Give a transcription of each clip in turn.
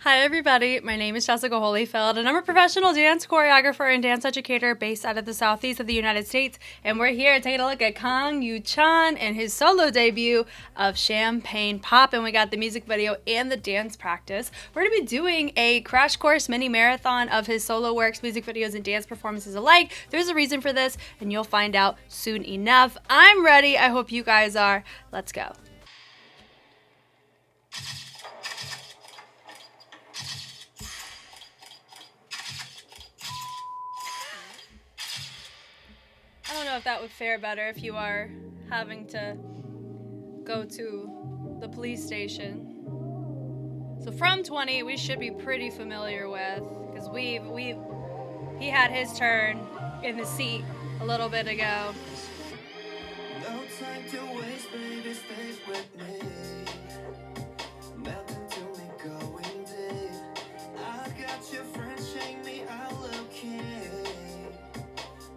Hi everybody, my name is Jessica Holyfield and I'm a professional dance choreographer and dance educator based out of the southeast of the United States, and we're here taking a look at KANG YUCHAN and his solo debut of Champagne Poppin. We got the music video and the dance practice. We're going to be doing a crash course mini marathon of his solo works, music videos, and dance performances alike. There's a reason for this and you'll find out soon enough. I'm ready, I hope you guys are. Let's go. I don't know if that would fare better if you are having to go to the police station. So from 20 we should be pretty familiar with, because he had his turn in the seat a little bit ago. No time to waste, baby, stay with me. Nothing to me going deep. I got your friend, shake me out, okay.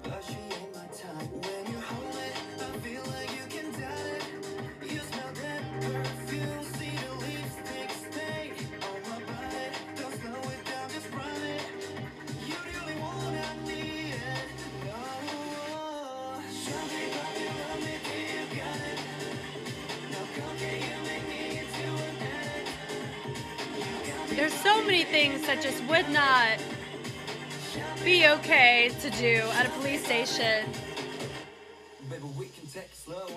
But she ain't my type. When you hold it, I feel like you can doubt it. You smell that perfume, see the lipstick stain on my body. Don't slow it down, just run it. You're the only one I need. No, something about you, love me, do you got it? No, come can you make me into an addict? There's so many things that just would not be okay to do at a police station. Baby, we can take it slow.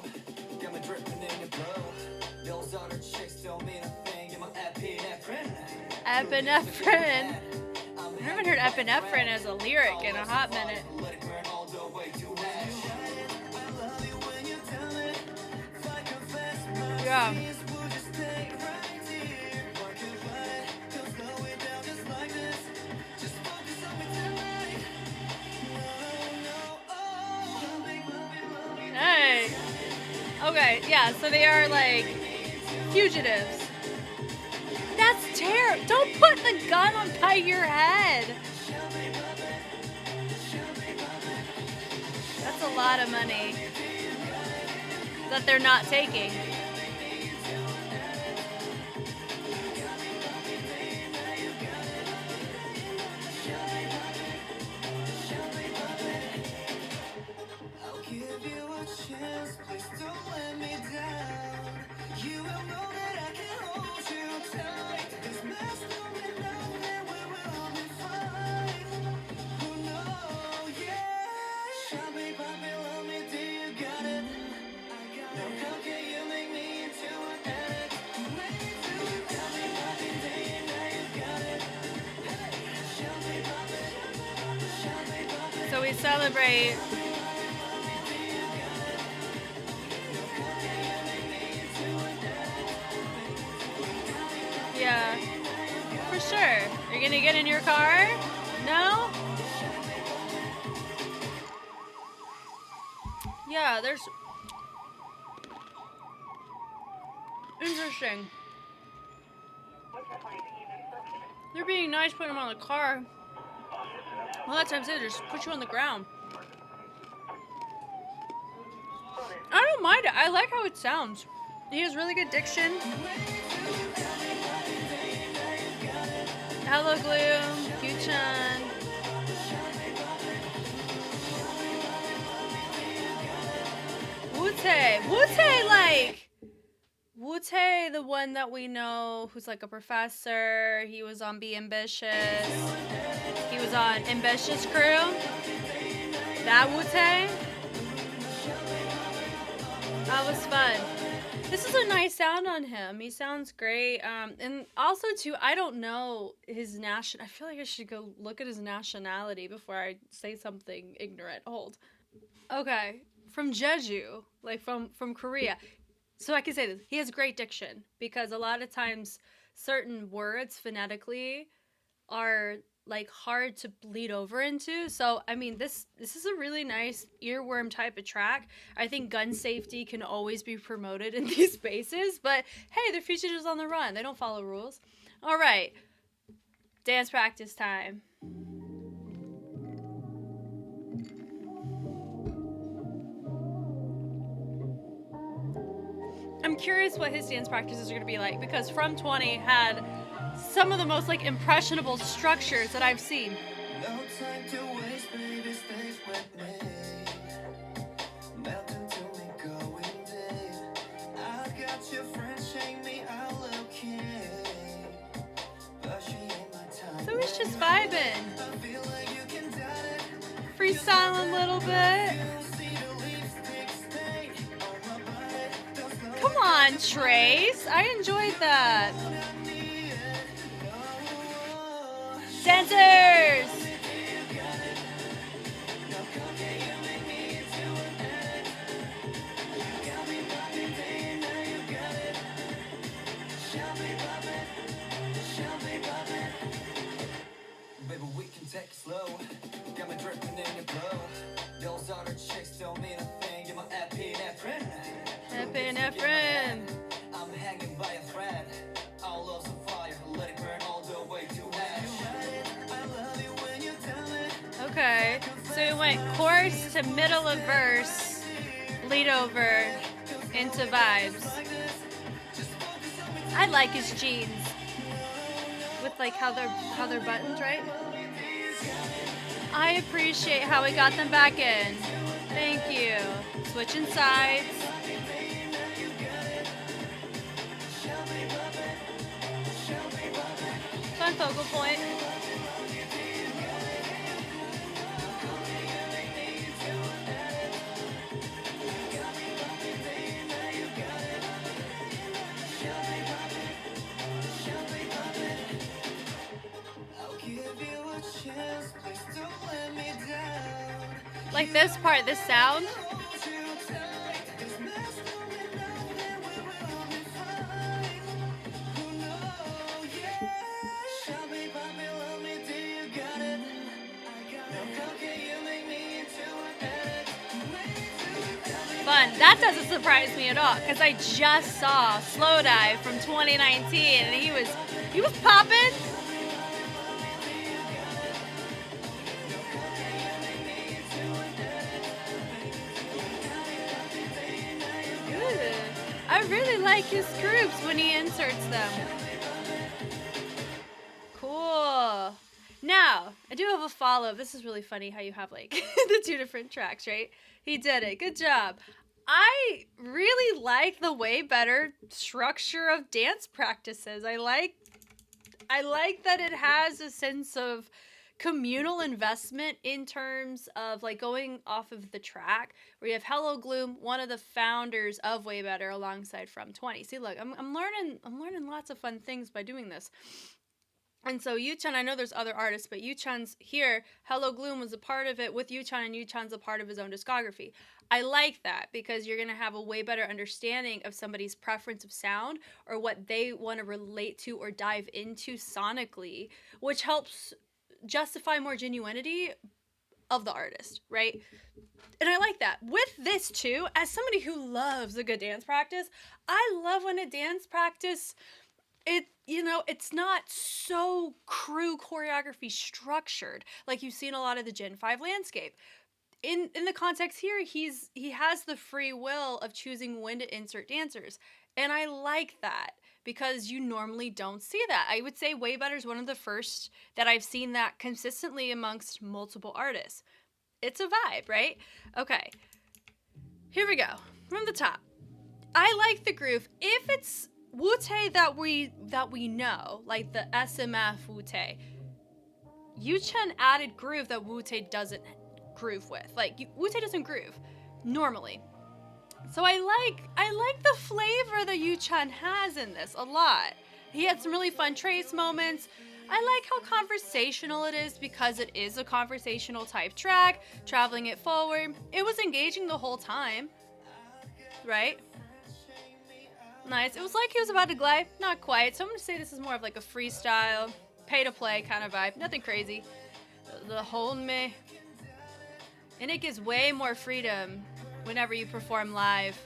Got me dripping in your blow. Those other chicks don't mean a thing. You're my epinephrine. Epinephrine. I haven't heard epinephrine as a lyric in a hot minute. Let it burn all the way to ash. I love you when you tell it. If I confess my Yeah. sins, we'll just stay right here. Why can't fight it? Don't slow it down just like this. Just focus on me tonight. No, oh, big puppy, love me. Hey. Okay, yeah, so they are like fugitives. That's terrible. Don't put the gun on by your head. That's a lot of money that they're not taking. I'll give you a chance, please don't let me down. You will know that I can hold you tight. This mess don't mean nothing, we will be fine. Oh no, yeah. Champagne Poppin, love me, do you got it? I got it. How can you make me into an addict? Champagne Poppin, do you know you got it? Hey, Champagne Poppin, Champagne Poppin. So we celebrate. Yeah, for sure. You're gonna get in your car? No? Yeah, there's... Interesting. They're being nice putting them on the car. A lot of times they just put you on the ground. I don't mind it. I like how it sounds. He has really good diction. Hello, Gloom. YUCHAN. Wu-Tae, the one that we know who's like a professor. He was on Be Ambitious. He was on Ambitious Crew. That Wu-Tae. That was fun. This is a nice sound on him. He sounds great. And also, too, I don't know his I feel like I should go look at his nationality before I say something ignorant. Hold. Okay. From Jeju. Like, from Korea. So I can say this. He has great diction. Because a lot of times, certain words phonetically are like hard to bleed over into. So I mean, this is a really nice earworm type of track. I think gun safety can always be promoted in these spaces, but hey, they're fugitives on the run. They don't follow rules. All right, dance practice time. I'm curious what his dance practices are going to be like, because From 20 had some of the most like impressionable structures that I've seen. No time to waste, baby, stay with me. Melt into me, going deep. I got your friend, shake me, I'll okay. But she ain't my type. So he's just vibing, I feel like you can doubt it. freestyling a little bit. See the lipstick stain on my body. Don't slow Come on, Trace. I enjoyed that. down, need it. No. Dancers! Baby, we can take it slow. Got me dripping in your blow. Those other chicks don't mean a thing. You're my epinephrine. Epinephrine. I'm hanging by a thread. Our love's on fire. Let it burn all the way to ash. I love you when you tell me. Okay, so we went chorus to middle of verse, lead over into vibes. I like his jeans with like how they're buttoned, right? I appreciate how we got them back in. Thank you. Switching sides. Fun focal point. I'll give you a chance. Please don't let me down. Like this part, this sound. Hold you tight. There's mess going on and we will be fine. Who knows? Yeah. Show me, Poppin, love me till you got it. I got it. How can you make me into an addict? Fun. That doesn't surprise me at all because I just saw Slow Dive from 2019 and he was popping. Good. I really like his groups when he inserts them. Cool. Now, I do have a follow. This is really funny how you have like the two different tracks, right? He did it. Good job. I really like the way better structure of dance practices. I like that it has a sense of communal investment in terms of like going off of the track where you have Hello Gloom, one of the founders of Way Better, alongside From 20. See, look, I'm learning lots of fun things by doing this. And so YUCHAN, I know there's other artists, but YUCHAN's here. Hello Gloom was a part of it with YUCHAN, and YUCHAN's a part of his own discography. I like that because you're going to have a way better understanding of somebody's preference of sound or what they want to relate to or dive into sonically, which helps justify more genuinity of the artist, right? And I like that. With this too, as somebody who loves a good dance practice, I love when a dance practice, it's not so crew choreography structured like you see in a lot of the Gen 5 landscape. In the context here, he has the free will of choosing when to insert dancers. And I like that because you normally don't see that. I would say Way Better is one of the first that I've seen that consistently amongst multiple artists. It's a vibe, right? Okay, here we go. From the top. I like the groove. If it's Wu-Tae that we know, like the SMF Wu-Tae, YUCHAN added groove that Wu-Tae doesn't groove with. Like, Wu-Tae doesn't groove normally. So I like the flavor that YUCHAN has in this a lot. He had some really fun trace moments. I like how conversational it is because it is a conversational type track, traveling it forward. It was engaging the whole time, right? Nice. It was like he was about to glide, not quite. So I'm gonna say this is more of like a freestyle, pay to play kind of vibe. Nothing crazy. The hold me. And it gives way more freedom whenever you perform live.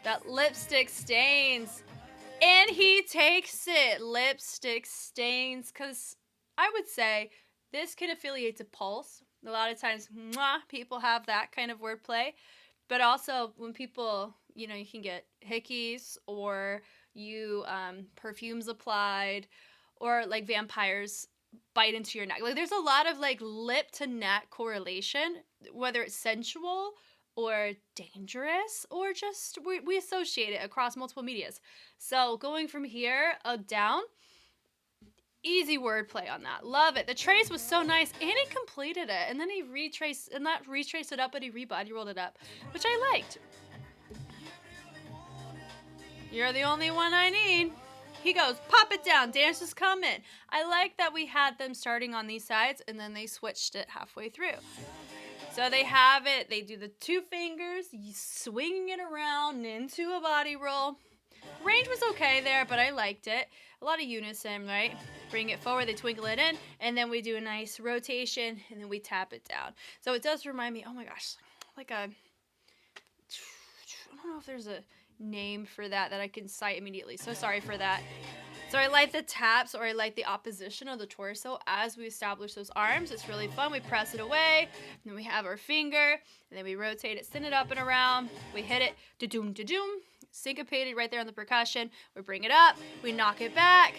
That lipstick stains. And he takes it. Lipstick stains. Because I would say this can affiliate to Pulse. A lot of times, people have that kind of wordplay. But also, when people, you can get hickeys or you perfumes applied or like vampires bite into your neck. Like there's a lot of like lip to neck correlation, whether it's sensual or dangerous or just we associate it across multiple medias. So going from here down, easy wordplay on that. Love it. The trace was so nice, and he completed it, and then he retraced it up, but he rebody rolled it up, which I liked. You're the only one I need. He goes, pop it down, dancers come in. I like that we had them starting on these sides, and then they switched it halfway through. So they have it, they do the 2 fingers, swinging it around into a body roll. Range was okay there, but I liked it. A lot of unison, right? Bring it forward, they twinkle it in, and then we do a nice rotation, and then we tap it down. So it does remind me, oh my gosh, like I don't know if there's a name for that I can cite immediately. So sorry for that. So I like the taps, or I like the opposition of the torso as we establish those arms. It's really fun. We press it away, and then we have our finger, and then we rotate it, send it up and around. We hit it, da-doom, da-doom, syncopated right there on the percussion. We bring it up, we knock it back.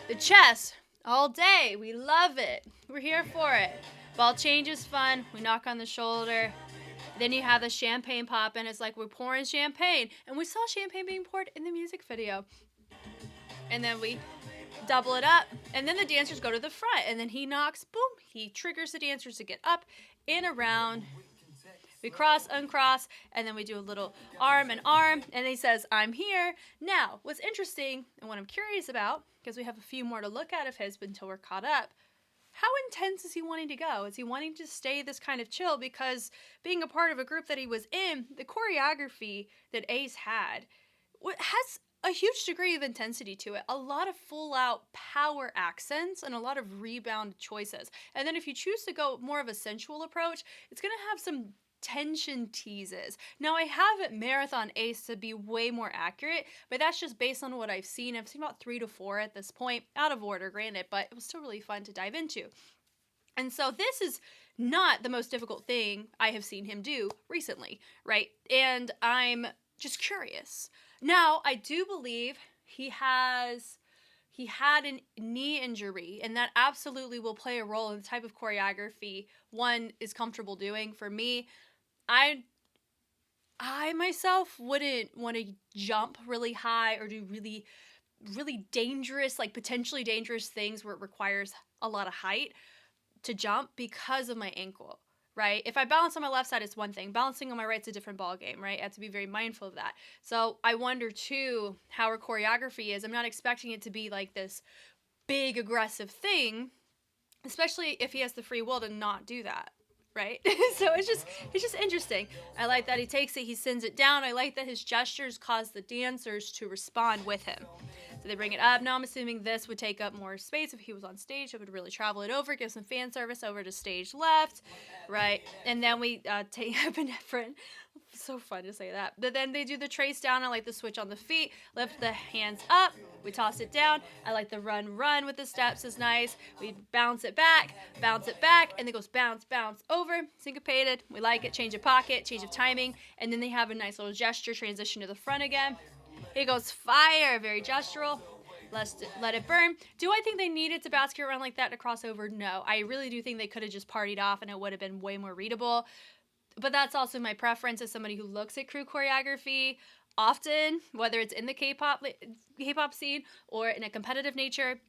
The chest, all day. We love it. We're here for it. Ball change is fun. We knock on the shoulder. Then you have the champagne pop, and it's like we're pouring champagne. And we saw champagne being poured in the music video. And then we double it up, and then the dancers go to the front, and then he knocks, boom, he triggers the dancers to get up and around. We cross, uncross, and then we do a little arm and arm, and he says, I'm here. Now, what's interesting, and what I'm curious about, because we have a few more to look at of his until we're caught up, how intense is he wanting to go? Is he wanting to stay this kind of chill? Because being a part of a group that he was in, the choreography that Ace had has a huge degree of intensity to it. A lot of full-out power accents and a lot of rebound choices. And then if you choose to go more of a sensual approach, it's going to have some tension teases. Now, I haven't marathon Ace to be way more accurate, but that's just based on what I've seen. I've seen about 3 to 4 at this point, out of order, granted, but it was still really fun to dive into. And so this is not the most difficult thing I have seen him do recently, right? And I'm just curious. Now, I do believe he had a knee injury, and that absolutely will play a role in the type of choreography one is comfortable doing. For me, I myself wouldn't want to jump really high or do really, really dangerous, like potentially dangerous things where it requires a lot of height to jump because of my ankle, right? If I balance on my left side, it's one thing. Balancing on my right is a different ball game, right? I have to be very mindful of that. So I wonder too how our choreography is. I'm not expecting it to be like this big aggressive thing, especially if he has the free will to not do that, right? So it's just interesting. I like that he takes it, he sends it down. I like that his gestures cause the dancers to respond with him. So they bring it up. Now I'm assuming this would take up more space if he was on stage. It would really travel it over, give some fan service over to stage left, right? And then we take epinephrine. So fun to say that. But then they do the trace down. I like the switch on the feet. Lift the hands up. We toss it down. I like the run with the steps is nice. We bounce it back, and it goes bounce, over, syncopated. We like it. Change of pocket, change of timing. And then they have a nice little gesture transition to the front again. Here goes fire, very gestural. Let it burn. Do I think they needed to basket around like that to cross over? No. I really do think they could have just partied off and it would have been way more readable. But that's also my preference as somebody who looks at crew choreography often, whether it's in the K-pop scene or in a competitive nature.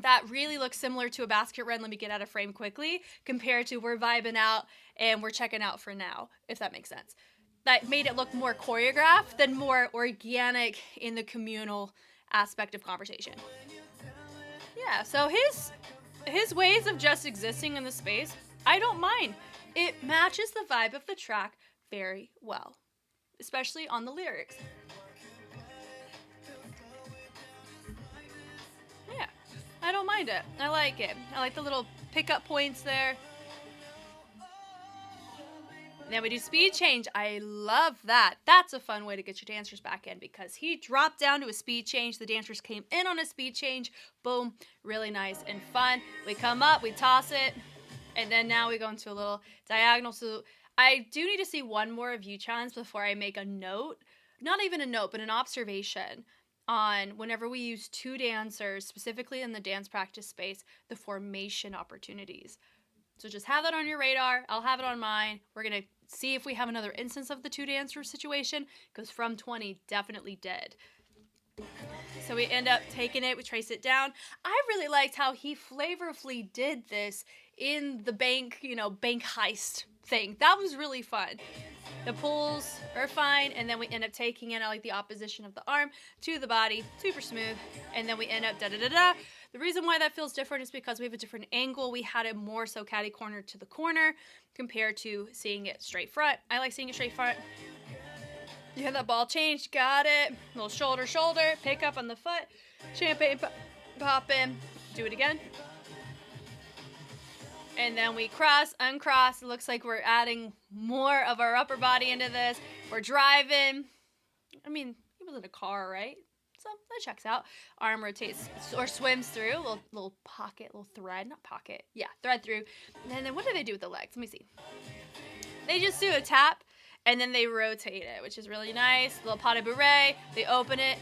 That really looks similar to a basket run, let me get out of frame quickly, compared to we're vibing out and we're checking out for now, if that makes sense. That made it look more choreographed than more organic in the communal aspect of conversation. Yeah, so his ways of just existing in the space, I don't mind. It matches the vibe of the track very well, especially on the lyrics. Yeah, I don't mind it. I like it. I like the little pickup points there. Then we do speed change. I love that. That's a fun way to get your dancers back in because he dropped down to a speed change. The dancers came in on a speed change. Boom. Really nice and fun. We come up, we toss it, and then now we go into a little diagonal. So I do need to see one more of YUCHAN's before I make a note. Not even a note, but an observation on whenever we use two dancers, specifically in the dance practice space, the formation opportunities. So just have that on your radar. I'll have it on mine. We're going to see if we have another instance of the two dancer situation, because From 20 definitely did. So we end up taking it, we trace it down. I really liked how he flavorfully did this in the bank, bank heist thing. That was really fun. The pulls are fine, and then we end up taking it, I like the opposition of the arm to the body, super smooth, and then we end up da-da-da-da. The reason why that feels different is because we have a different angle. We had it more so catty corner to the corner compared to seeing it straight front. I like seeing it straight front. You have that ball change, got it. Little shoulder, pick up on the foot, champagne Poppin, do it again. And then we cross, uncross. It looks like we're adding more of our upper body into this. We're driving. I mean, he was in a car, right? So that checks out. Arm rotates or swims through. Little pocket, little thread. Not pocket. Yeah, thread through. And then what do they do with the legs? Let me see. They just do a tap, and then they rotate it, which is really nice. Little pas de bourrée. They open it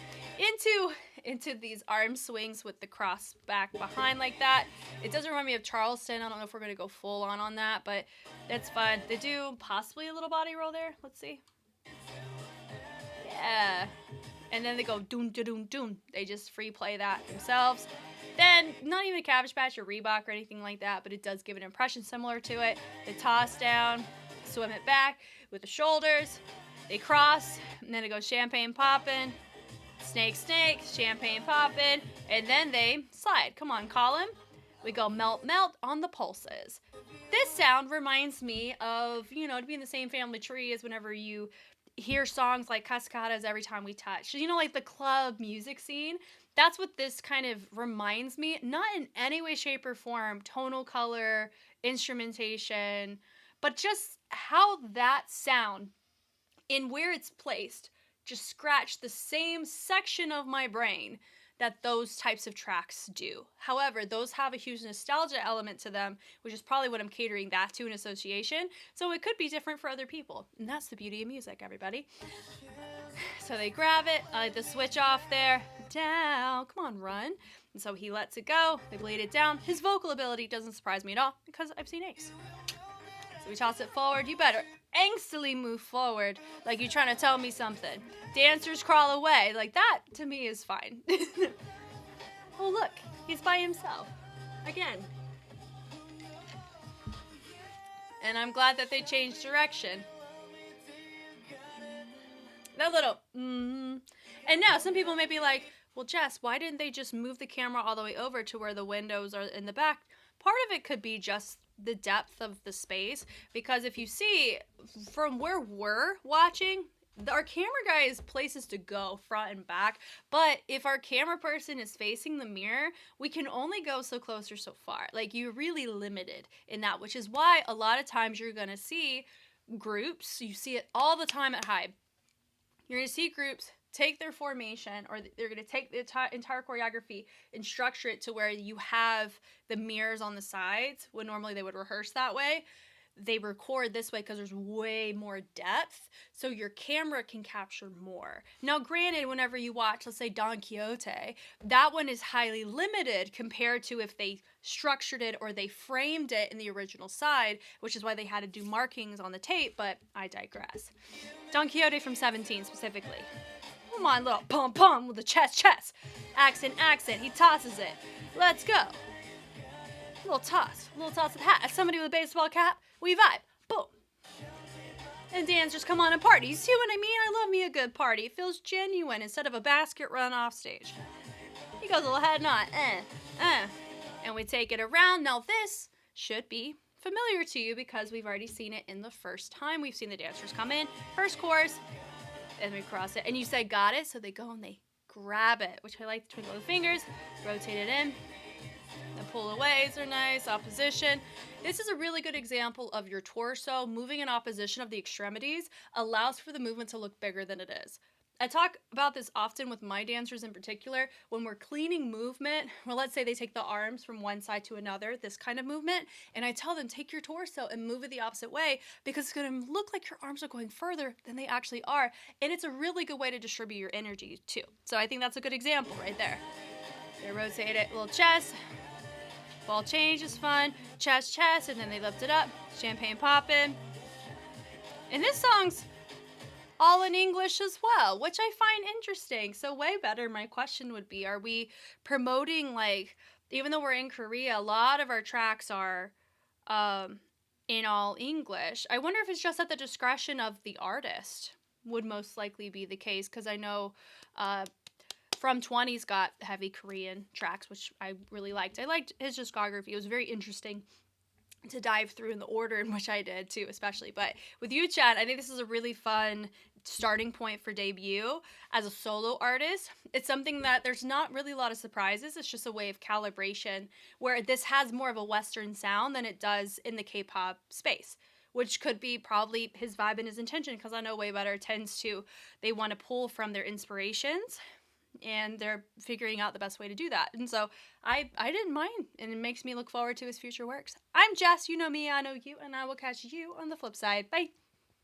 into these arm swings with the cross back behind like that. It does remind me of Charleston. I don't know if we're going to go full on that, but it's fun. They do possibly a little body roll there. Let's see. Yeah. And then they go doon, doon, doon, doon. They just free play that themselves. Then, not even a Cabbage Patch or Reebok or anything like that, but it does give an impression similar to it. They toss down, swim it back with the shoulders. They cross, and then it goes champagne Poppin'. Snake, champagne Poppin', and then they slide. Come on, Colin. We go melt on the pulses. This sound reminds me of, to be in the same family tree as whenever you hear songs like Cascadas Every Time We Touch. Like the club music scene. That's what this kind of reminds me. Not in any way, shape, or form, tonal color, instrumentation, but just how that sound, in where it's placed, just scratch the same section of my brain that those types of tracks do. However, those have a huge nostalgia element to them, which is probably what I'm catering that to in association. So it could be different for other people. And that's the beauty of music, everybody. So they grab it. I like the switch off there. Down. Come on, run. And so he lets it go. They bleed it down. His vocal ability doesn't surprise me at all because I've seen Ace. So we toss it forward. You better angstily move forward like you're trying to tell me something. Dancers crawl away. Like that, to me, is fine. Oh, look. He's by himself. Again. And I'm glad that they changed direction. That little, And now some people may be like, well, Jess, why didn't they just move the camera all the way over to where the windows are in the back? Part of it could be just the depth of the space, because if you see from where we're watching, our camera guy has places to go front and back, but if our camera person is facing the mirror, we can only go so close or so far. Like, you're really limited in that, which is why a lot of times you're gonna see groups, you see it all the time at Hyde, you're gonna see groups take their formation, or they're going to take the entire choreography and structure it to where you have the mirrors on the sides, when normally they would rehearse that way. They record this way because there's way more depth, so your camera can capture more. Now, granted, whenever you watch, let's say Don Quixote, that one is highly limited compared to if they structured it or they framed it in the original side, which is why they had to do markings on the tape, but I digress. Don Quixote from 17 specifically. Come on, little pom-pom with the chest. Accent, he tosses it. Let's go. Little toss of the hat. As somebody with a baseball cap, we vibe. Boom. And dancers come on and party. You see what I mean? I love me a good party. It feels genuine instead of a basket run off stage. He goes a little head nod. And we take it around. Now this should be familiar to you because we've already seen it in the first time. We've seen the dancers come in. First chorus. And we cross it. And you say, got it? So they go and they grab it, which I like, the twinkle of the fingers. Rotate it in. The pull aways are nice. Opposition. This is a really good example of your torso moving in opposition of the extremities allows for the movement to look bigger than it is. I talk about this often with my dancers in particular. When we're cleaning movement, well, let's say they take the arms from one side to another, this kind of movement, and I tell them, take your torso and move it the opposite way, because it's going to look like your arms are going further than they actually are. And it's a really good way to distribute your energy too. So I think that's a good example right there. They rotate it, little chest, ball change is fun, chest, chest, and then they lift it up, champagne poppin'. And this song's all in English as well, which I find interesting. So way better, my question would be, are we promoting, like, even though we're in Korea, a lot of our tracks are in all English. I wonder if it's just at the discretion of the artist, would most likely be the case, because I know From 20's got heavy Korean tracks, which I really liked. I liked his discography. It was very interesting to dive through in the order in which I did too, especially. But with YUCHAN, I think this is a really fun starting point for debut as a solo artist. It's something that there's not really a lot of surprises. It's just a way of calibration, where this has more of a Western sound than it does in the K-pop space, which could be probably his vibe and his intention, because I know Way Better tends to, they want to pull from their inspirations, and they're figuring out the best way to do that. And so I didn't mind, and it makes me look forward to his future works. I'm Jess, you know me, I know you, and I will catch you on the flip side. Bye!